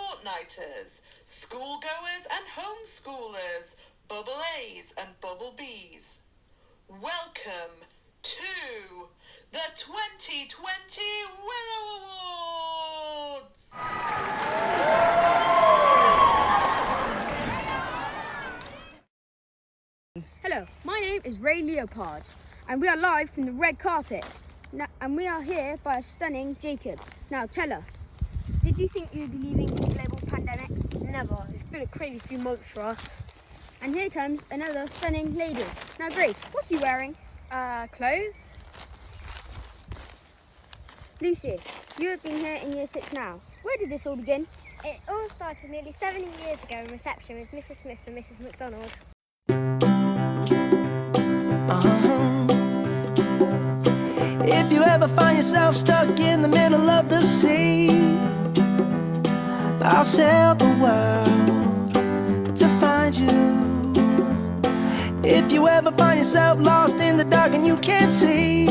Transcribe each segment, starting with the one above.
fortnighters, schoolgoers and homeschoolers, bubble A's and bubble B's. Welcome to the 2020 Willow Awards! Hello, my name is Ray Leopard, and we are live from the red carpet. And we are here by a stunning Jacob. Now tell us, did you think you'd be leaving the global pandemic? Never. It's been a crazy few months for us. And here comes another stunning lady. Now Grace, what's you wearing? Clothes? Lucy, you have been here in year 6 now. Where did this all begin? It all started nearly 70 years ago in reception with Mrs. Smith and Mrs. McDonald. If you ever find yourself stuck in the middle of the sea, I'll sail the world to find you. If you ever find yourself lost in the dark and you can't see,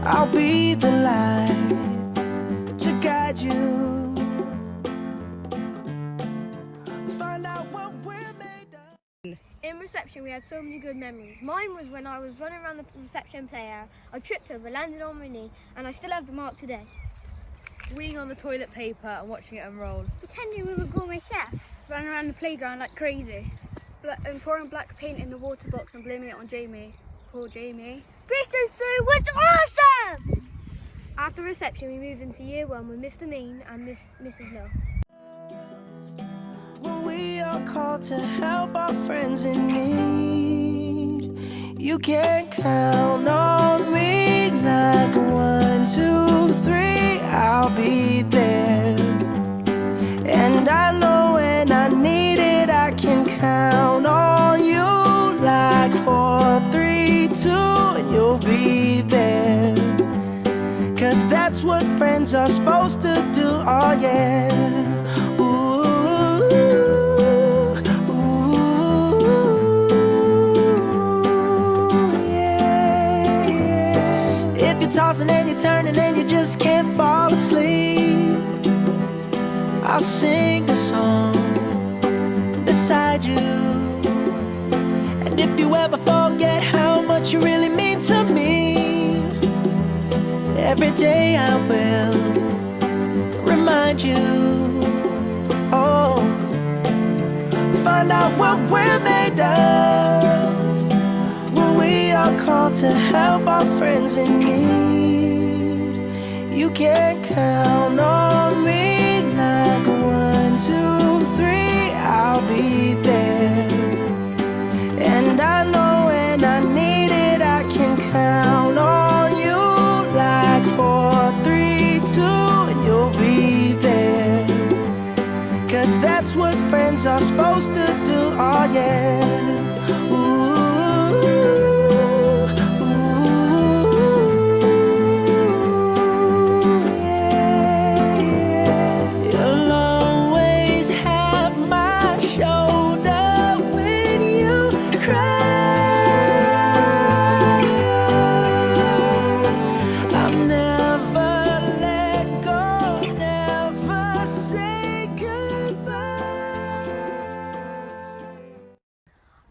I'll be the light to guide you. Find out what we're made of. In reception we had so many good memories. Mine was when I was running around the reception play area. I tripped over, landed on my knee, and I still have the mark today. Weeing on the toilet paper and watching it unroll. Pretending we were gourmet chefs. Running around the playground like crazy. And pouring black paint in the water box and blaming it on Jamie. Poor Jamie. Bristol Zoo was awesome! After reception we moved into year 1 with Mr. Mean and Mrs. Lowe. When we are called to help our friends in need, you can count on me like 1, 2, 3, I'll be there. And I know when I need it, I can count on you like 4, 3, 2, and you'll be there. 'Cause that's what friends are supposed to do, oh yeah. Tossing and you're turning and you just can't fall asleep, I'll sing a song beside you. And if you ever forget how much you really mean to me, every day I will remind you. Oh, find out what we're made of. We are called to help our friends in need. You can count on me like 1, 2, 3, I'll be there. And I know when I need it, I can count on you like 4, 3, 2, and you'll be there. 'Cause that's what friends are supposed to do, oh yeah. Ooh.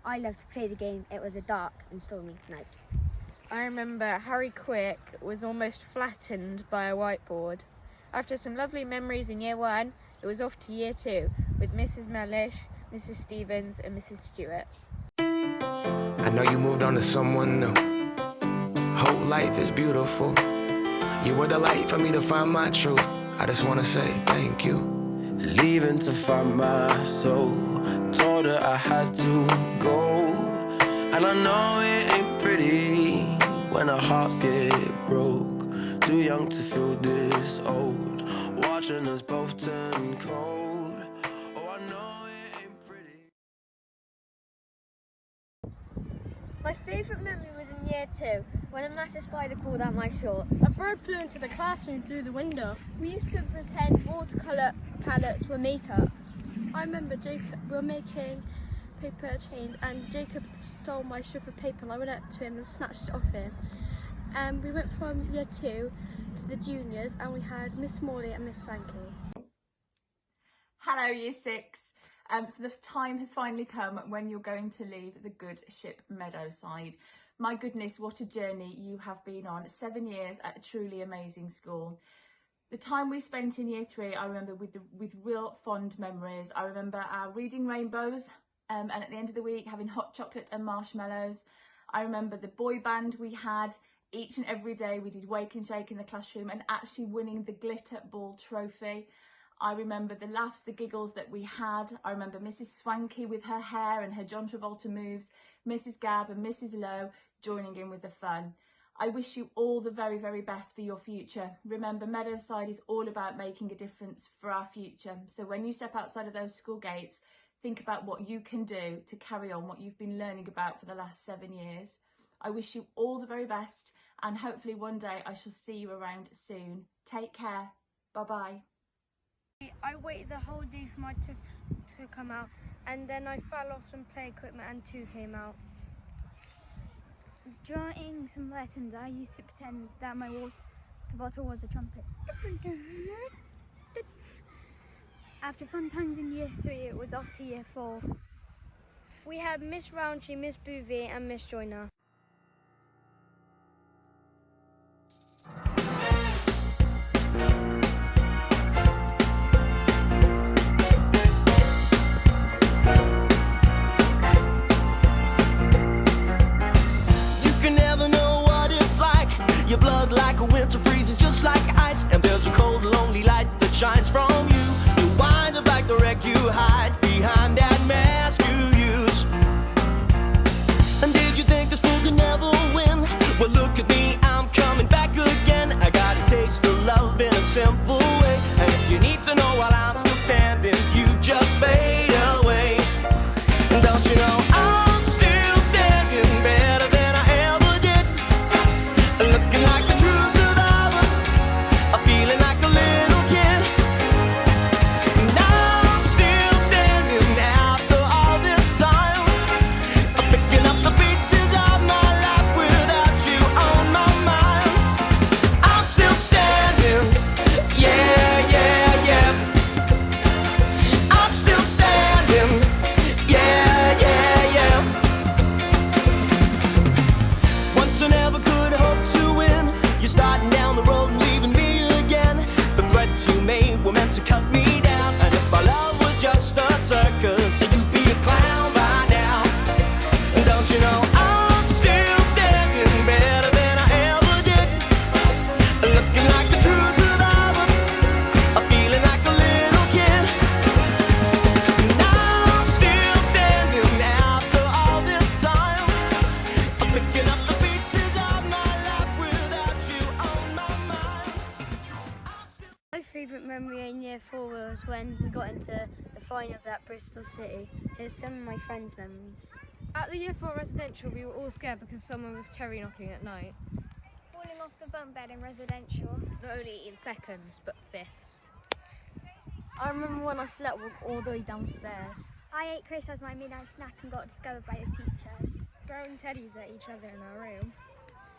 I loved to play the game. It was a dark and stormy night. I remember Harry Quick was almost flattened by a whiteboard. After some lovely memories in year 1, it was off to year 2 with Mrs. Mellish, Mrs. Stevens and Mrs. Stewart. I know you moved on to someone new. Whole life is beautiful. You were the light for me to find my truth. I just want to say thank you. Leaving to find my soul, told her I had to go. And I know it ain't pretty when our hearts get broke. Too young to feel this old, watching us both turn cold. Oh, I know it ain't pretty. My favourite memory was in year 2 when a massive spider crawled out my shorts. A bird flew into the classroom through the window. We used to pretend watercolour palettes were makeup. I remember we were making paper chains and Jacob stole my strip of paper and I went up to him and snatched it off him. We went from year 2 to the juniors and we had Miss Morley and Miss Frankie. Hello Year 6. So the time has finally come when you're going to leave the good ship Meadowside. My goodness, what a journey you have been on. 7 years at a truly amazing school. The time we spent in Year 3, I remember with real fond memories. I remember our reading rainbows and at the end of the week having hot chocolate and marshmallows. I remember the boy band we had. Each and every day we did wake and shake in the classroom and actually winning the glitter ball trophy. I remember the laughs, the giggles that we had. I remember Mrs. Swanky with her hair and her John Travolta moves, Mrs. Gab and Mrs. Lowe joining in with the fun. I wish you all the very, very best for your future. Remember, Meadowside is all about making a difference for our future. So when you step outside of those school gates, think about what you can do to carry on what you've been learning about for the last 7 years. I wish you all the very best, and hopefully one day I shall see you around soon. Take care. Bye-bye. I waited the whole day for my to come out, and then I fell off some play equipment and 2 came out. During some lessons, I used to pretend that my water bottle was a trumpet. After fun times in Year 3, it was off to Year 4. We had Miss Roundtree, Miss Bouvier and Miss Joyner. Your blood like a winter freezes just like ice, and there's a cold lonely light that shines from you. You wind up like the wreck you hide behind that mask you use. And did you think this fool could never win? Well, look at me, I'm coming back again. I got a taste of love in a simple way, and if you need to know while I'm still standing, you just fade away. Don't you know I'm still standing better than I ever did? Looking like a true survivor, feeling like a little kid. And I'm still standing after all this time, picking up the pieces of my life without you on my mind. I'm still standing, yeah, yeah, yeah. I'm still standing, yeah, yeah, yeah. Once I never could hope to win. You're starting down the road and leaving me again. The threats you made were meant to cut me down, and if our love was just a circus, you'd be a clown by now. And don't you know I'm still standing better than I ever did? Looking like a true survivor, feeling like a little kid. And I'm still standing after all this time, picking up the pieces of my life without you on my mind. My favourite memory in Year 4 was when we got into the finals at Bristol City. Here's some of my friends' memories. At the Year 4 residential, we were all scared because someone was cherry knocking at night. Falling off the bunk bed in residential. Not only in seconds, but fifths. I remember when I slept all the way downstairs. I ate Chris as my midnight snack and got discovered by the teachers. Throwing teddies at each other in our room.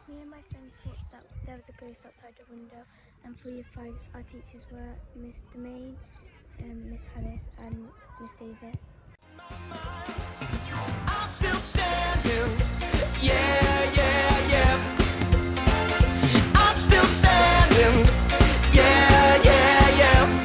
Me and my friends thought that there was a ghost outside the window, and 3 of 5 our teachers were Miss Demain, Miss Harris and Miss Davis. I'm still standing, yeah, yeah, yeah. I'm still standing, yeah, yeah, yeah.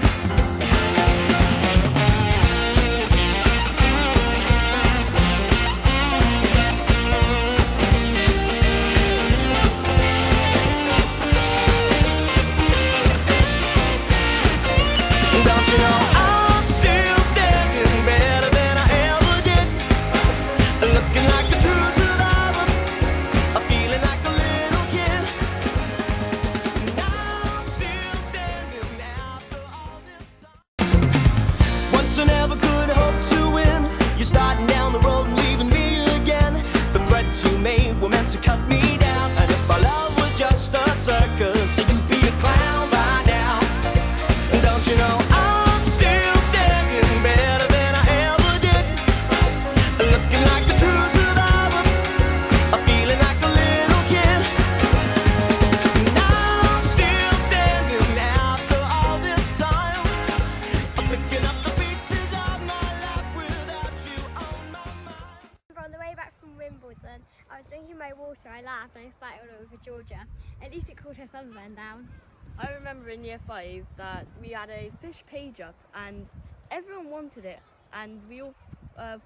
Don't you know I'm still standing better than I ever did? Looking like a true survivor, feeling like a little kid. And I'm still standing after all this time. Once I never could hope to win. You're starting down the road and leaving me again. The threats you made were meant to cut me down, and if our love was just a circus, you'd be a clown by now. And don't you know I'm still standing better than I ever did? Looking like a true survivor, feeling like a little kid. And I'm still standing after all this time, picking up the pieces. by water, I laughed and I spat all over Georgia. At least it cooled her sunburn down. I remember in year 5 that we had a fish page up and everyone wanted it and we all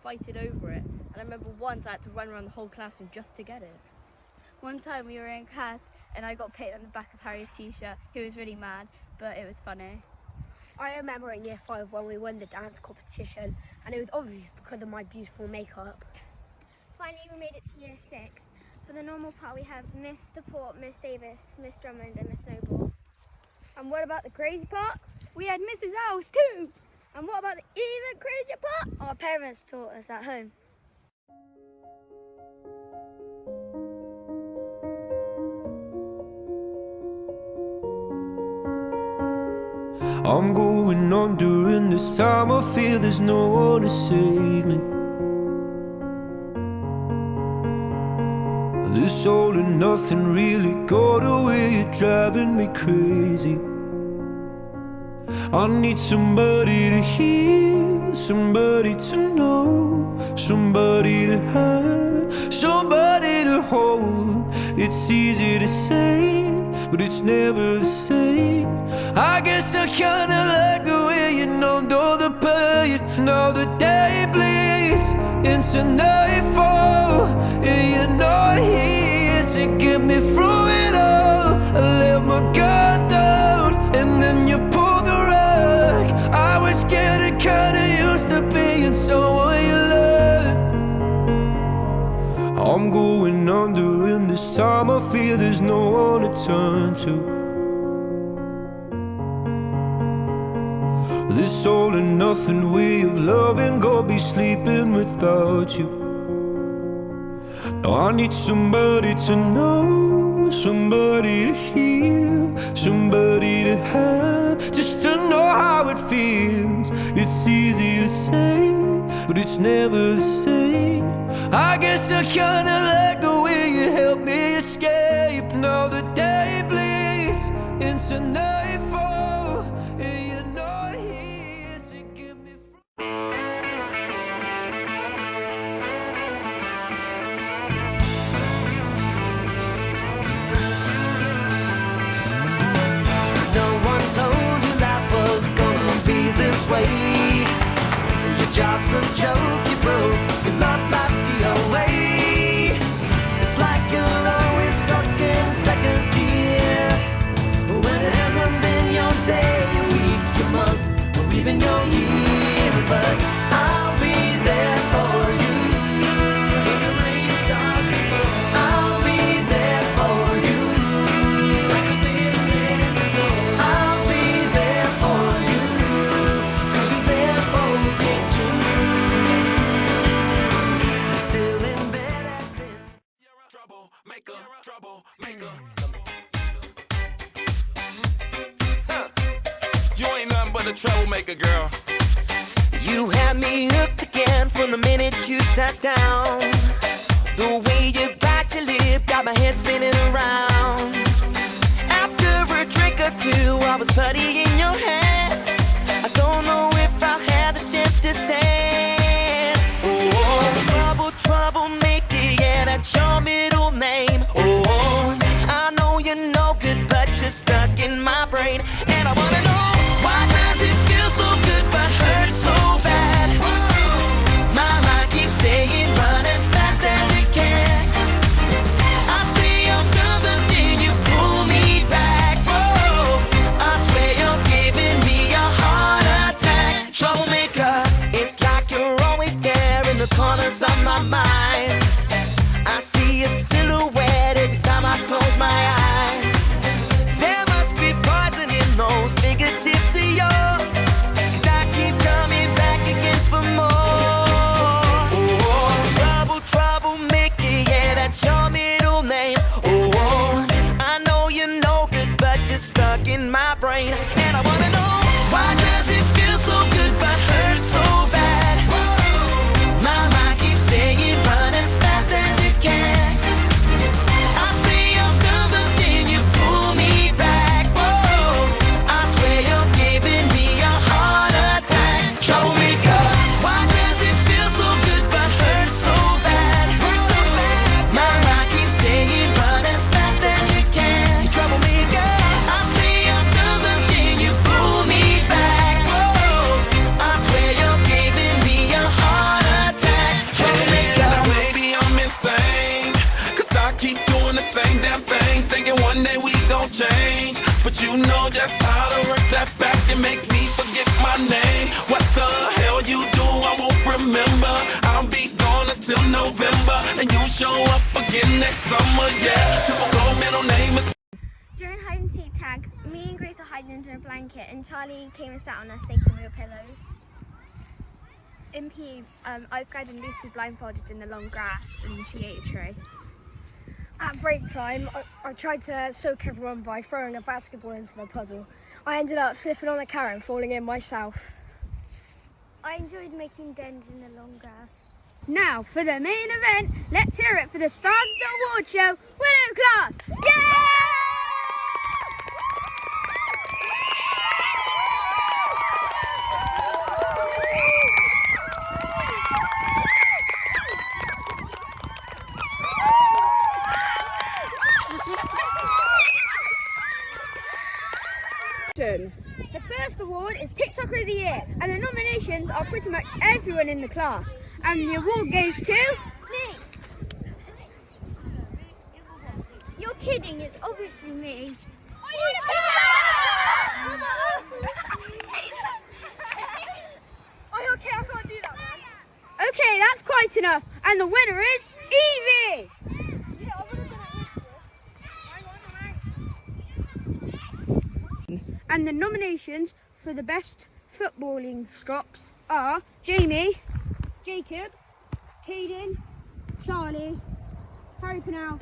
fighted over it. And I remember once I had to run around the whole classroom just to get it. One time we were in class and I got painted on the back of Harry's t-shirt. He was really mad, but it was funny. I remember in year 5 when we won the dance competition, and it was obvious because of my beautiful makeup. Finally we made it to year 6. For the normal part we have Miss DePort, Miss Davis, Miss Drummond and Miss Noble. And what about the crazy part? We had Mrs. Owls too. And what about the even crazier part? Our parents taught us at home. I'm going on during this time. I feel there's no one to save me. This all and nothing really got away, you're driving me crazy. I need somebody to hear, somebody to know, somebody to have, somebody to hold. It's easy to say, but it's never the same. I guess I kinda like the way you numbed all the pain. Now the day bleeds into nightfall, and you're not here to get me through it all. I let my guard down, and then you pulled the rug. I was getting kinda used to being someone you loved. I'm going under, and this time I feel there's no one to turn to. This all and nothing way of loving, go be sleeping without you. Now I need somebody to know, somebody to hear, somebody to have, just to know how it feels. It's easy to say, but it's never the same. I guess I kinda like the way you help me escape. Now the day bleeds into nightfall, and you're not here to get me through. So no one told you life was gonna be this way. Your job's a joke, you broke, your love life's the away. It's like you're always stuck in second gear, when it hasn't been your day, your week, your month, or even your year. But I'll be there for you when the rain starts to fall. I'll be there for you like I've been there before. I'll be there for you 'cause you're there for me too. You're still in bed at 10. You're a troublemaker, troublemaker. You ain't nothing but a troublemaker, girl. You had me hooked again from the minute you sat down. The way you bite your lip got my head spinning around. After a drink or two, I was putty in your hands. I don't know if I'll have the strength to stand. Oh, troublemaker, yeah, that's your middle name. Oh, I know you're no good, but you're stuck in my brain. And I wanna know, why does it feel so good but hurt so bad? My mind keeps saying run as fast as you can. I say I'm done, but then you pull me back. Whoa, I swear you're giving me You know just how to work that back and make me forget my name. What the hell you do, I won't remember. I'll be gone until November, and you show up again next summer, yeah. Typical middle name is. During hide and seek tag, me and Grace were hiding under a blanket and Charlie came and sat on us taking real pillows. In PE, I was guiding Lucy blindfolded in the long grass and she ate a tree. At break time, I tried to soak everyone by throwing a basketball into the puzzle. I ended up slipping on a carrot and falling in myself. I enjoyed making dens in the long grass. Now for the main event, let's hear it for the stars of the award show, Willow class. Yeah! The first award is TikToker of the Year, and the nominations are pretty much everyone in the class. And the award goes to... Me! You're kidding, it's obviously me. Okay, I can't do that, man. Okay, that's quite enough. And the winner is Evie! And the nominations for the best footballing strops are Jamie, Jacob, Caden, Charlie, Harry Pennell,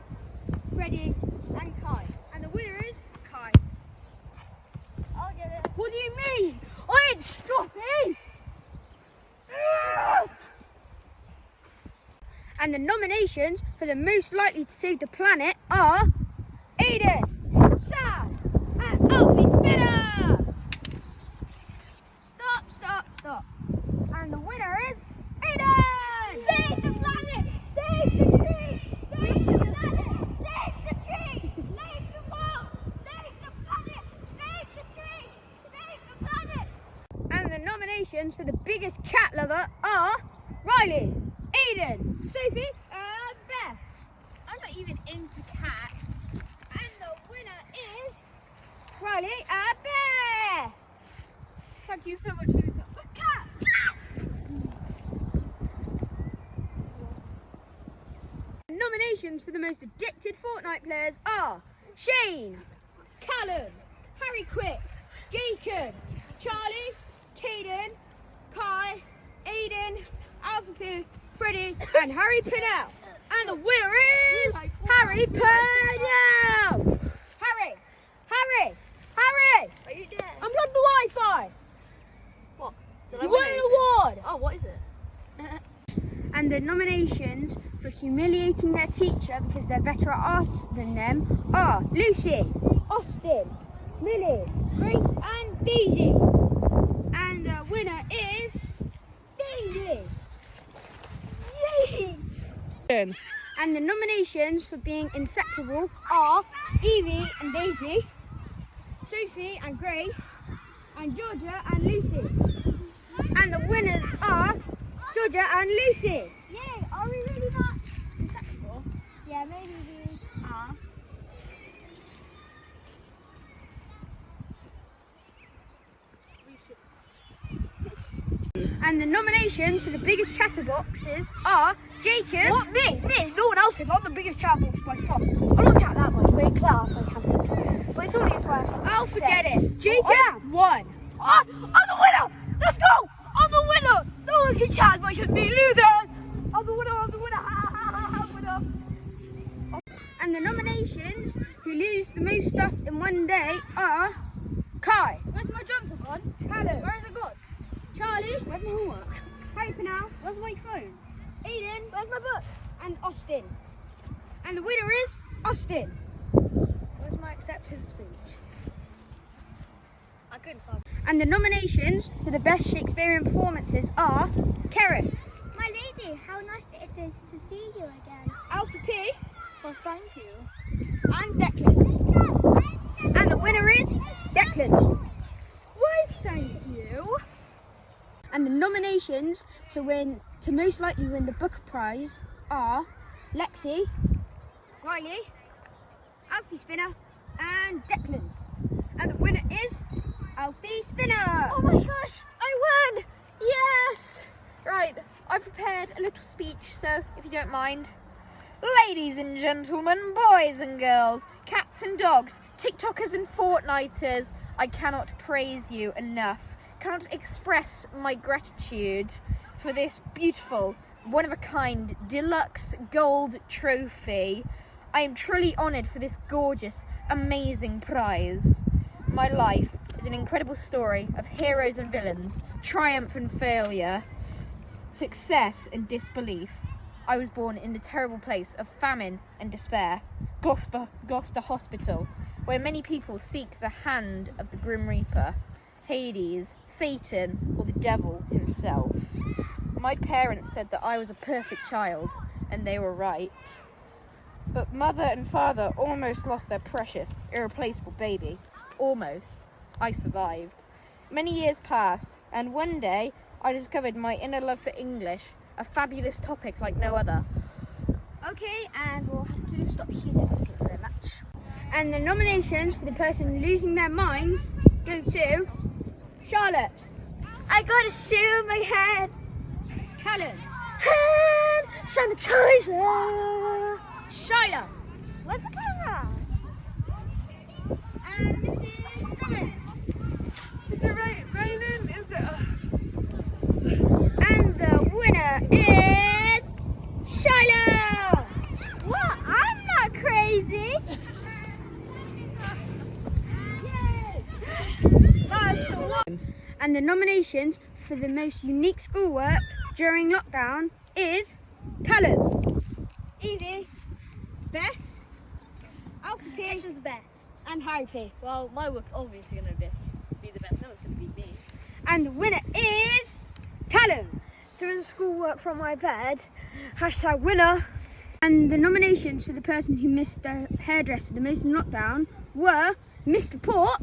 Freddie and Kai. And the winner is Kai. I'll get it. What do you mean? I ain't stropping! And the nominations for the most likely to save the planet are Aiden, Sam and Alfie Spinner! Stop. And the winner is Aiden! Save the planet! Save the tree! Save the planet! Save the tree! Save the world! Save the planet! Save the tree! Save the planet! And the nominations for the biggest cat lover are Riley, Aiden, Sophie and Beth. I'm not even into cats. And the winner is Riley and Beth. Thank you so much for this. Cat! Nominations for the most addicted Fortnite players are Shane, Callum, Harry Quick, Jacob, Charlie, Caden, Kai, Aiden, Alpha Poo, Freddie and Harry Pennell. And the winner is Harry Pennell! Harry! Are you dead? Unplug the Wi-Fi! What? You won an award! Oh, what is it? And the nominations for humiliating their teacher because they're better at art than them are Lucy, Austin, Millie, Grace and Daisy. And the winner is Daisy. Yay! And the nominations for being inseparable are Evie and Daisy, Sophie and Grace, and Georgia and Lucy. And the winners are Georgia and Lucy. Yay, are we really not inseparable? Yeah, maybe we are. And the nominations for the biggest chatterboxes are Jacob. What? Me? No one else is. I'm the biggest chatbox by far. I don't count that much. We're in class, I can't think. But it's only for us. I'll forget it. Jacob won. I'm the winner! Let's go! I'm the winner! No one can chat as much as me, loser! I'm the winner! I'm winner! And the nominations who lose the most stuff in one day are Kai. Where's my jumper gone? Callum. Where is it gone? Charlie. Where's my homework? Harry Pennell. Where's my phone? Aiden. Where's my book? And Austin. And the winner is Austin. Where's my acceptance speech? I couldn't find it. And the nominations for the best Shakespearean performances are Karen. My lady, how nice it is to see you again. Alpha P. Well, thank you. And Declan. And the winner is Declan. Why, thank you. And the nominations to most likely win the Booker Prize are Lexi, Riley, Alfie Spinner and Declan. And the winner is Alfie Spinner. Oh my gosh, I won! Yes! Right, I've prepared a little speech, so if you don't mind. Ladies and gentlemen, boys and girls, cats and dogs, TikTokers and Fortniters, I cannot praise you enough. Cannot express my gratitude for this beautiful, one-of-a-kind, deluxe gold trophy. I am truly honoured for this gorgeous, amazing prize. My life is an incredible story of heroes and villains, triumph and failure, success and disbelief. I was born in the terrible place of famine and despair, Gloucester Hospital, where many people seek the hand of the Grim Reaper, Hades, Satan, or the devil himself. My parents said that I was a perfect child, and they were right. But mother and father almost lost their precious, irreplaceable baby. Almost. I survived. Many years passed, and one day I discovered my inner love for English, a fabulous topic like no other. Okay, and we'll have to stop here then. Thank you very much. And the nominations for the person losing their minds go to Charlotte. I got a shoe in my head. Callum. Hand sanitizer. Shiloh. Where's the camera? And Mrs. Drummond. Is it raining? Is it? And the winner is Shiloh. What? I'm not crazy. And the nominations for the most unique schoolwork during lockdown is Callum, Evie, Beth, Alfie P, Which was the best? and Harry P. Well, my work's obviously going to be the best. No one's going to beat me. And the winner is Callum. Doing schoolwork from my bed. Hashtag winner. And the nominations for the person who missed their hairdresser the most in lockdown were Mr. Port,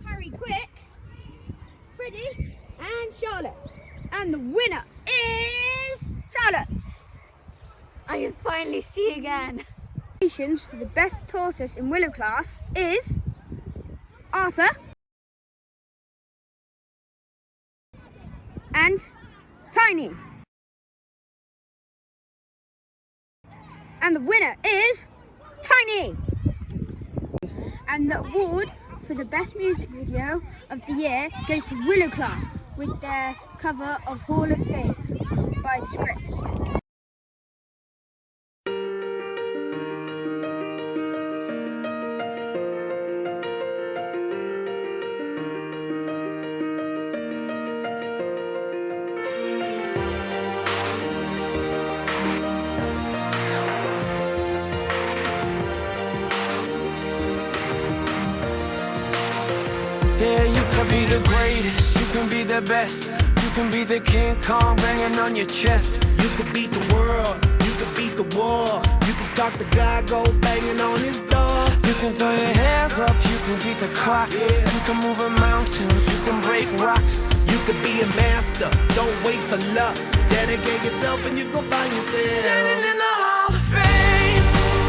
Harry Quick, Freddie, and Charlotte. And the winner is Charlotte. I can finally see again. Nominations for the best tortoise in Willow class is Arthur and Tiny. And the winner is Tiny. And the award for the best music video of the year goes to Willow class with their cover of Hall of Fame by The Script. Yeah, you can be the greatest, you can be the best. You can be the King Kong banging on your chest. You can beat the world, you can beat the war. You can talk to God, go banging on his door. You can throw your hands up, you can beat the clock. You can move a mountain, you can break rocks. You can be a master, don't wait for luck. Dedicate yourself and you gon' find yourself Standing in the Hall of Fame.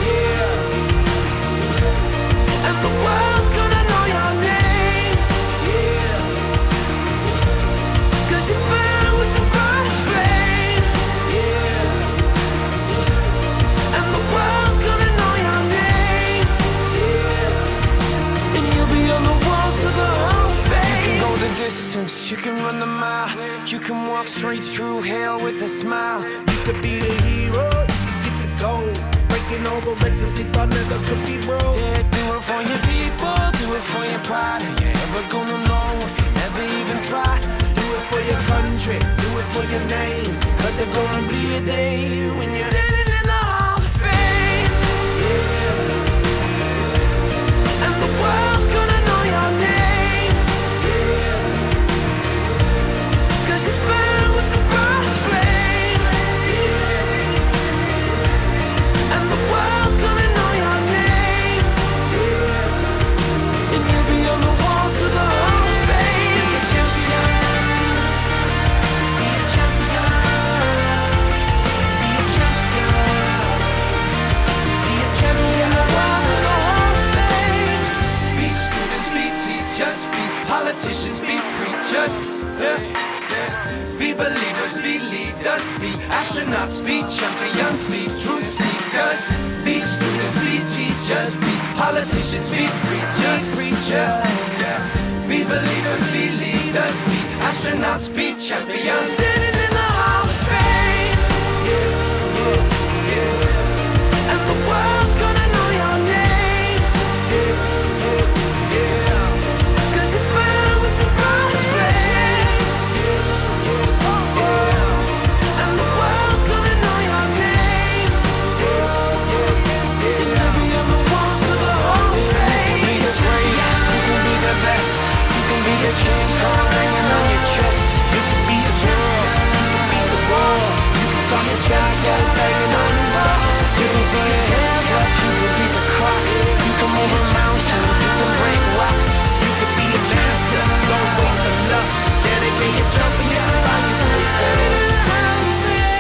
Yeah. And the world's gonna know your name. Yeah. Cause you burn with the brightest flame. Yeah. And the world's gonna know your name. Yeah. And you'll be on the walls of the Hall of Fame. You can go the distance, you can run the mile. You can walk straight through hell with a smile. You could be the hero, you can get the gold. Breaking all the records they thought never could be broke. Yeah, do it for your people, do it for your pride. Are you ever gonna know if you never even try? Do it for your country, do it for your name. Cause there's gonna be a day when you're standing in the Hall of Fame. Yeah. And the world's gonna know your name. Yeah. Cause you burn with the brightest flame. Yeah. And the world's gonna know your name. Yeah. And you'll be on the walls of the Hall of Fame. Be a champion. Be a champion. Be a champion. Be a champion. Politicians be preachers, be believers, be leaders, be astronauts, be champions, be truth seekers, be students, be teachers, be politicians, be preachers, be believers, be leaders, be astronauts, be champions, standing in the Hall of Fame, and the world's gonna know your name, 'cause you burn with the brightest flame, and the world's gonna know your name, and every other walls of the Hall of Fame. You can be the greatest, you can be the best, you can be a chain card hanging on your chest, you can be a champion, you can beat the wall, you can be a champion hanging on his back, you can throw your hands up, you can beat the clock, you can move a mountain, you can break rocks, you can be a master, don't wait for luck, dedicate yourself and your life, you're standing in the Hall of Fame.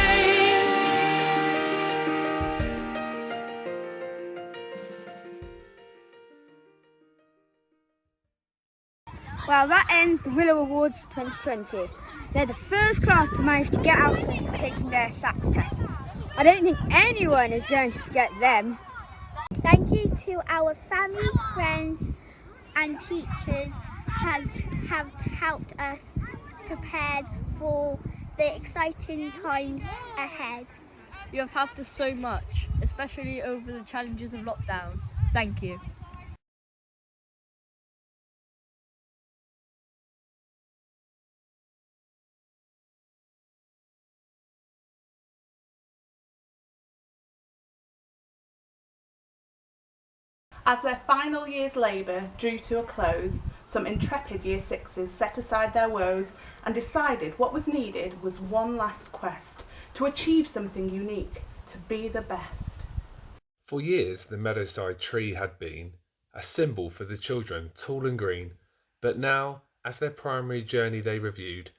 Well, that ends the Willow Awards 2020. They're the first class to manage to get out of taking their SATs tests. I don't think anyone is going to forget them. Thank you to our family, friends and teachers have helped us prepared for the exciting times ahead. You have helped us so much, especially over the challenges of lockdown. Thank you. As their final year's labour drew to a close, some intrepid Year Sixes set aside their woes and decided what was needed was one last quest to achieve something unique, to be the best. For years, the Meadowside tree had been a symbol for the children, tall and green, but now, as their primary journey they reviewed,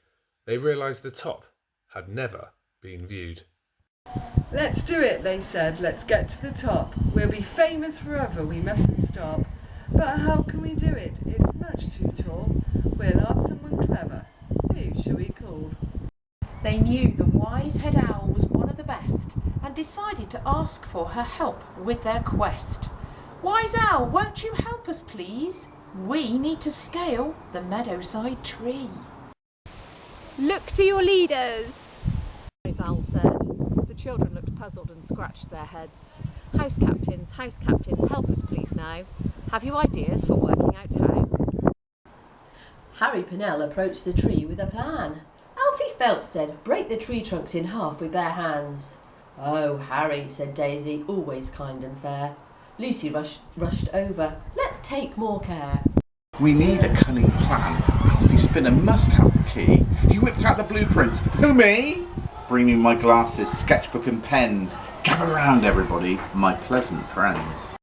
they realised the top had never been viewed. Let's do it, they said, let's get to the top. We'll be famous forever, we mustn't stop. But how can we do it? It's much too tall. We'll ask someone clever. Who shall we call? They knew the wise head owl was one of the best and decided to ask for her help with their quest. Wise owl, won't you help us please? We need to scale the Meadowside tree. Look to your leaders. Wise owl said. The children looked puzzled and scratched their heads. House captains, help us please now. Have you ideas for working out how? Harry Pennell approached the tree with a plan. Alfie Phelpstead, break the tree trunks in half with bare hands. Oh, Harry, said Daisy, always kind and fair. Lucy rushed over. Let's take more care. We need a cunning plan. Alfie Spinner must have the key. He whipped out the blueprints. Who, me? Bring me my glasses, sketchbook and pens. Gather round, everybody, my pleasant friends.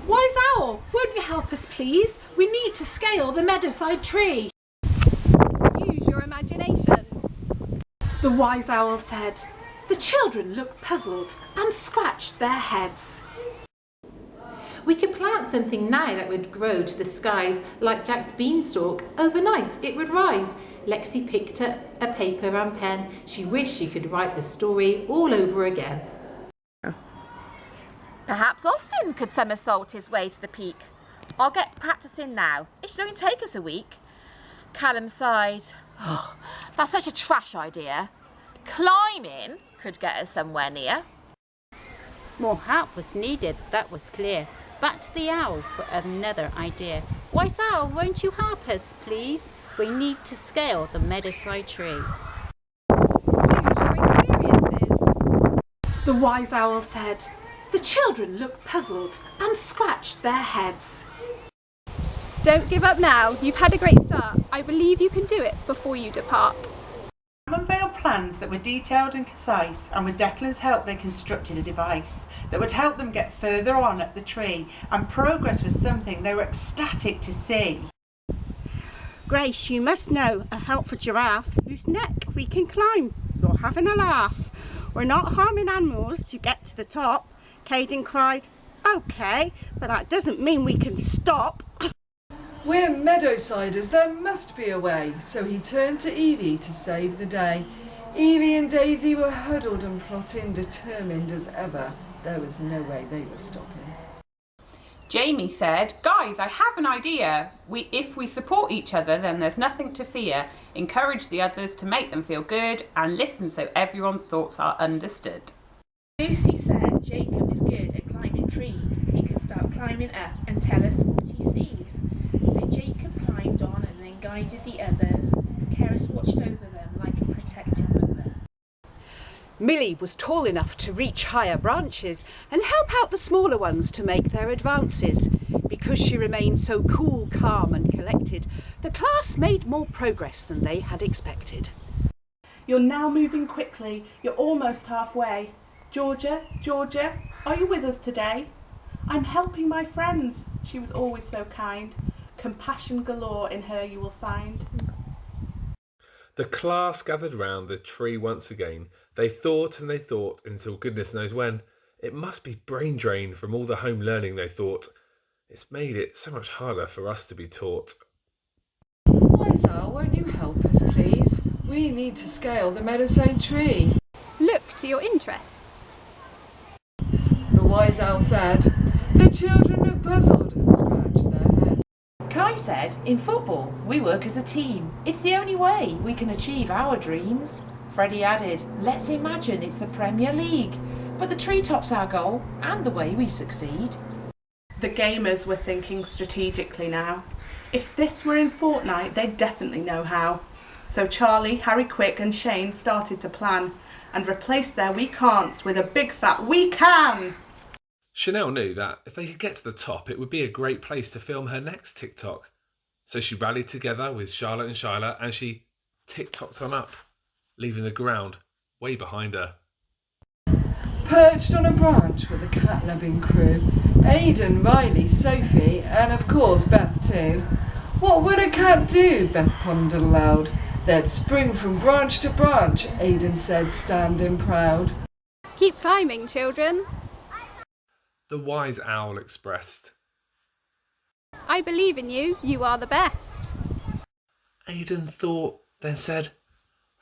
Wise owl, won't you help us please? We need to scale the Meadowside tree. Use your imagination. The wise owl said. The children looked puzzled and scratched their heads. We could plant something now that would grow to the skies like Jack's beanstalk. Overnight it would rise. Lexi picked up a paper and pen. She wished she could write the story all over again. Perhaps Austin could somersault his way to the peak. I'll get practicing now. It should only take us a week. Callum sighed. Oh, that's such a trash idea. Climbing could get us somewhere near. More help was needed, that was clear. Back to the owl for another idea. Wise owl, won't you help us, please? We need to scale the Meadowside tree. Use your experiences. The wise owl said. The children looked puzzled and scratched their heads. Don't give up now. You've had a great start. I believe you can do it before you depart. Unveiled plans that were detailed and concise, and with Declan's help they constructed a device that would help them get further on up the tree, and progress was something they were ecstatic to see. Grace, you must know a helpful giraffe whose neck we can climb. You're having a laugh. We're not harming animals to get to the top. Caden cried, okay, but that doesn't mean we can stop. We're Meadowsiders, there must be a way. So he turned to Evie to save the day. Evie and Daisy were huddled and plotting, determined as ever. There was no way they were stopping. Jamie said, "Guys, I have an idea. If we support each other, then there's nothing to fear. Encourage the others to make them feel good and listen so everyone's thoughts are understood." Lucy said Jacob is good at climbing trees. He could start climbing up and tell us what he sees. So Jacob climbed on and then guided the others. Keris watched over them like a protecting mother. Millie was tall enough to reach higher branches and help out the smaller ones to make their advances. Because she remained so cool, calm and collected, the class made more progress than they had expected. You're now moving quickly. You're almost halfway. Georgia, are you with us today? I'm helping my friends. She was always so kind. Compassion galore in her you will find. The class gathered round the tree once again. They thought and they thought until goodness knows when. It must be brain drain from all the home learning, they thought. It's made it so much harder for us to be taught. Wise Owl, won't you help us, please? We need to scale the Meadowside tree. Look to your interests. The Wise Owl said. The children looked puzzled and scratched their heads. Kai said, in football, we work as a team. It's the only way we can achieve our dreams. Freddie added, let's imagine it's the Premier League. But the treetop's our goal and the way we succeed. The gamers were thinking strategically now. If this were in Fortnite, they'd definitely know how. So Charlie, Harry Quick and Shane started to plan and replaced their we can'ts with a big fat we can! Chanel knew that if they could get to the top, it would be a great place to film her next TikTok. So she rallied together with Charlotte and Shyla and she TikToked on up, leaving the ground way behind her. Perched on a branch with a cat-loving crew, Aidan, Riley, Sophie, and of course Beth too. What would a cat do? Beth pondered aloud. They'd spring from branch to branch, Aidan said, standing proud. Keep climbing, children. The Wise Owl expressed. I believe in you. You are the best. Aidan thought, then said,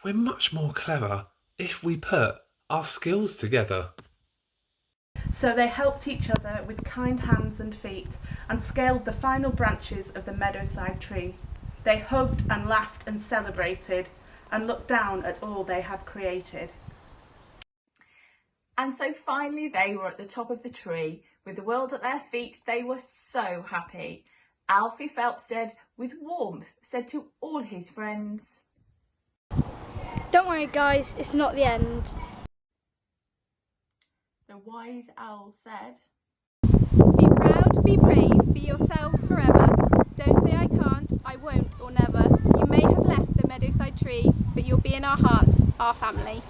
we're much more clever if we put our skills together. So they helped each other with kind hands and feet and scaled the final branches of the Meadowside tree. They hugged and laughed and celebrated and looked down at all they had created. And so finally they were at the top of the tree. With the world at their feet, they were so happy. Alfie Phelpstead, with warmth, said to all his friends, "Don't worry guys, it's not the end." The Wise Owl said, Be proud, be brave, be yourselves forever. Don't say I can't, I won't or never. You may have left the Meadowside tree, but you'll be in our hearts, our family.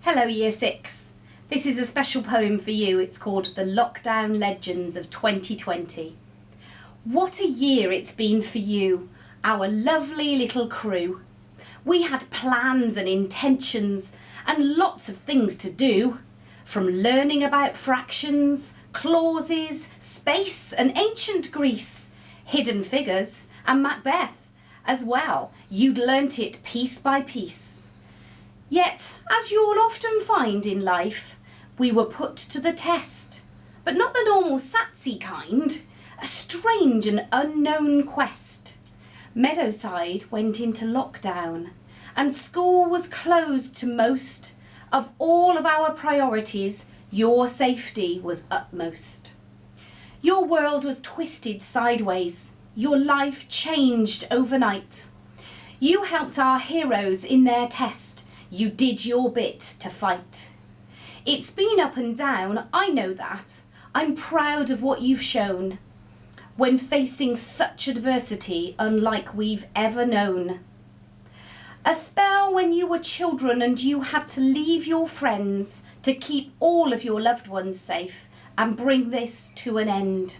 Hello Year 6. This is a special poem for you. It's called The Lockdown Legends of 2020. What a year it's been for you, our lovely little crew. We had plans and intentions and lots of things to do, from learning about fractions, clauses, space and ancient Greece, hidden figures and Macbeth as well. You'd learnt it piece by piece. Yet, as you'll often find in life, we were put to the test, but not the normal satsy kind, a strange and unknown quest. Meadowside went into lockdown and school was closed to most. Of all of our priorities, your safety was utmost. Your world was twisted sideways, your life changed overnight. You helped our heroes in their test. You did your bit to fight. It's been up and down, I know that. I'm proud of what you've shown when facing such adversity unlike we've ever known. A spell when you were children and you had to leave your friends to keep all of your loved ones safe and bring this to an end.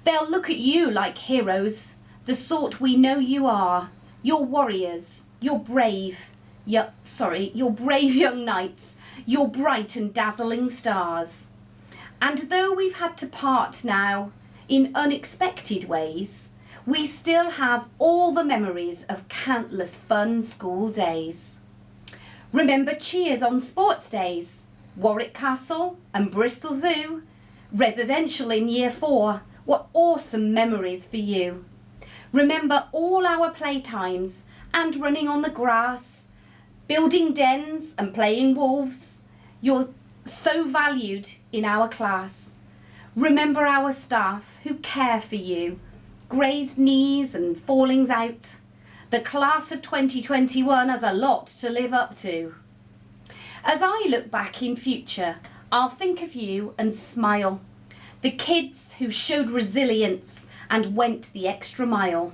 They'll look at you like heroes, the sort we know you are. You're warriors, you're brave, your brave young knights, your bright and dazzling stars. And though we've had to part now in unexpected ways, we still have all the memories of countless fun school days. Remember cheers on sports days, Warwick Castle and Bristol Zoo, residential in year 4, what awesome memories for you. Remember all our playtimes and running on the grass, building dens and playing wolves. You're so valued in our class. Remember our staff who care for you, grazed knees and fallings out. The class of 2021 has a lot to live up to. As I look back in future, I'll think of you and smile. The kids who showed resilience and went the extra mile.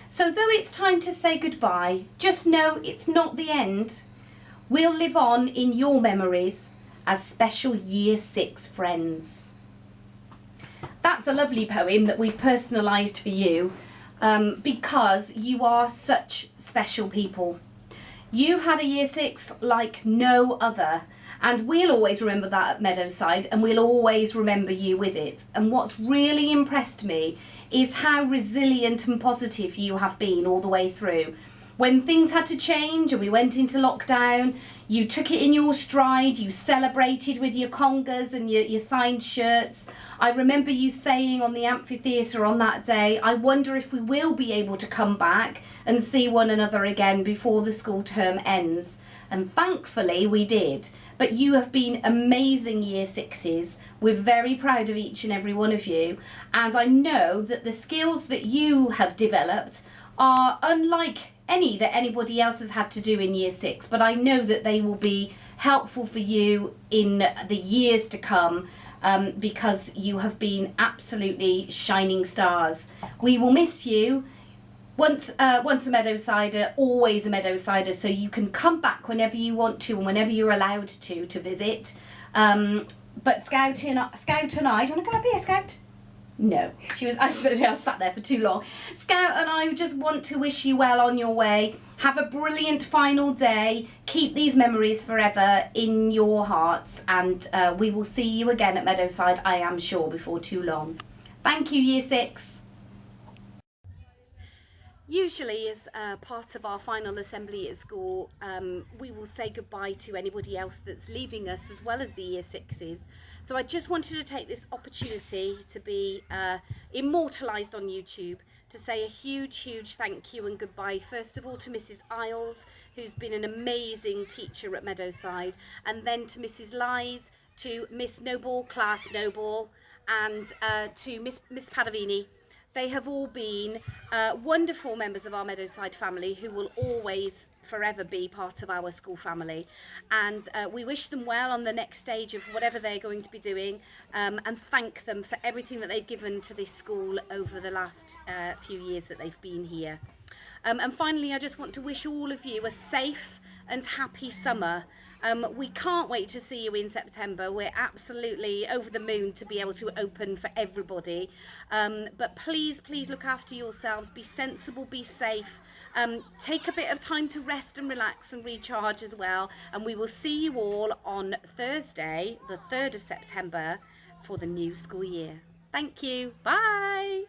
So though it's time to say goodbye, just know it's not the end. We'll live on in your memories as special Year 6 friends. That's a lovely poem that we've personalised for you because you are such special people. You've had a Year 6 like no other, and we'll always remember that at Meadowside, and we'll always remember you with it. And what's really impressed me is how resilient and positive you have been all the way through. When things had to change and we went into lockdown, you took it in your stride, you celebrated with your congas and your signed shirts. I remember you saying on the amphitheatre on that day, I wonder if we will be able to come back and see one another again before the school term ends. And thankfully we did. But you have been amazing Year 6s. We're very proud of each and every one of you. And I know that the skills that you have developed are unlike any that anybody else has had to do in Year 6, but I know that they will be helpful for you in the years to come because you have been absolutely shining stars. We will miss you. Once a Meadowsider, always a Meadowsider, so you can come back whenever you want to and whenever you're allowed to visit. But Scout and I, do you want to come up here, Scout? No, I was sat there for too long. Scout and I just want to wish you well on your way. Have a brilliant final day. Keep these memories forever in your hearts, and we will see you again at Meadowside, I am sure, before too long. Thank you, Year 6. Usually as part of our final assembly at school, we will say goodbye to anybody else that's leaving us as well as the Year 6s. So I just wanted to take this opportunity to be immortalised on YouTube, to say a huge thank you and goodbye first of all to Mrs Isles, who's been an amazing teacher at Meadowside, and then to Mrs Lies, to Miss Noble, Class Noble, and to Miss Padavini. They have all been wonderful members of our Meadowside family who will always forever be part of our school family, and we wish them well on the next stage of whatever they're going to be doing, and thank them for everything that they've given to this school over the last few years that they've been here. And finally, I just want to wish all of you a safe and happy summer. We can't wait to see you in September. We're absolutely over the moon to be able to open for everybody. But please look after yourselves. Be sensible, be safe. Take a bit of time to rest and relax and recharge as well. And we will see you all on Thursday, the 3rd of September, for the new school year. Thank you. Bye.